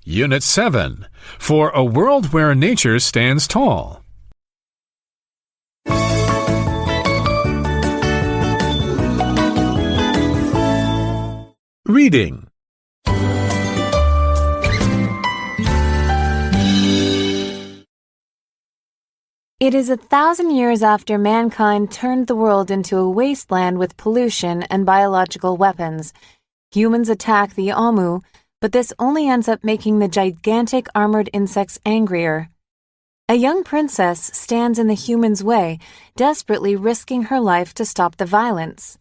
Unit 7. For a world where nature stands tall. Reading. It is 1,000 years after mankind turned the world into a wasteland with pollution and biological weapons. Humans attack the Amu, but this only ends up making the gigantic armored insects angrier. A young princess stands in the humans' way, desperately risking her life to stop the violence.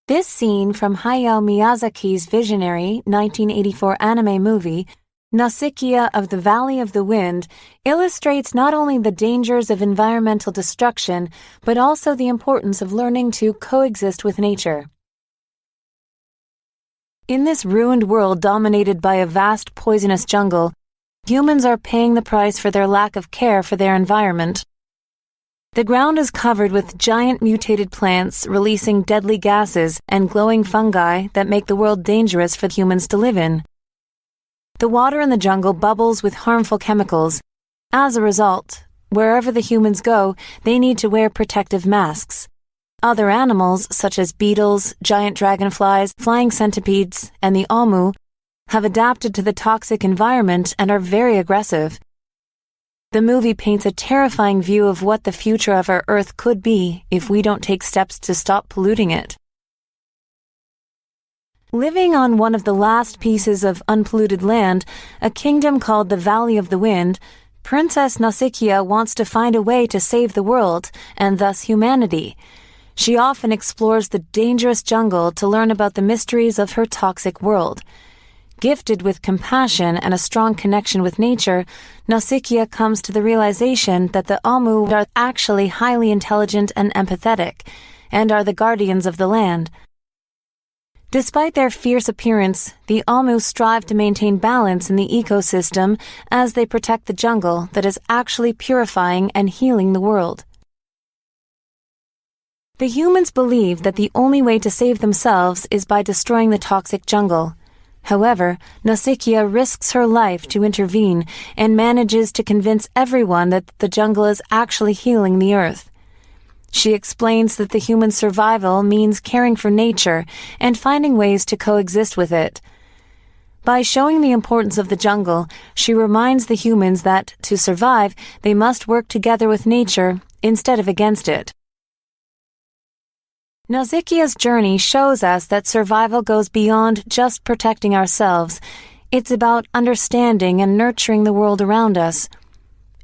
This scene from Hayao Miyazaki's visionary 1984 anime movie, Nausicaa of the Valley of the Wind, illustrates not only the dangers of environmental destruction, but also the importance of learning to coexist with nature. In this ruined world dominated by a vast poisonous jungle, humans are paying the price for their lack of care for their environment. The ground is covered with giant mutated plants releasing deadly gases and glowing fungi that make the world dangerous for humans to live in. The water in the jungle bubbles with harmful chemicals. As a result, wherever the humans go, they need to wear protective masks. Other animals, such as beetles, giant dragonflies, flying centipedes, and the Amu, have adapted to the toxic environment and are very aggressive. The movie paints a terrifying view of what the future of our Earth could be if we don't take steps to stop polluting it. Living on one of the last pieces of unpolluted land, a kingdom called the Valley of the Wind, Princess Nausicaa wants to find a way to save the world, and thus humanity. She often explores the dangerous jungle to learn about the mysteries of her toxic world. Gifted with compassion and a strong connection with nature, Nausicaa comes to the realization that the Amu are actually highly intelligent and empathetic, and are the guardians of the land. Despite their fierce appearance, the Amu strive to maintain balance in the ecosystem as they protect the jungle that is actually purifying and healing the world. The humans believe that the only way to save themselves is by destroying the toxic jungle. However, Nausicaa risks her life to intervene and manages to convince everyone that the jungle is actually healing the earth. She explains that the human survival means caring for nature and finding ways to coexist with it. By showing the importance of the jungle, she reminds the humans that, to survive, they must work together with nature instead of against it. Nausicaa's journey shows us that survival goes beyond just protecting ourselves. It's about understanding and nurturing the world around us.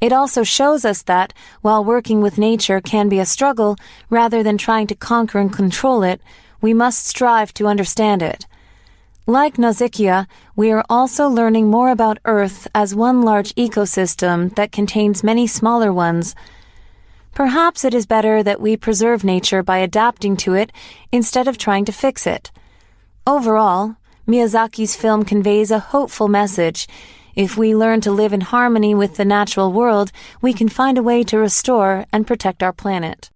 It also shows us that, while working with nature can be a struggle, rather than trying to conquer and control it, we must strive to understand it. Like Nausicaa, we are also learning more about Earth as one large ecosystem that contains many smaller ones. Perhaps it is better that we preserve nature by adapting to it instead of trying to fix it. Overall, Miyazaki's film conveys a hopeful message. If we learn to live in harmony with the natural world, we can find a way to restore and protect our planet.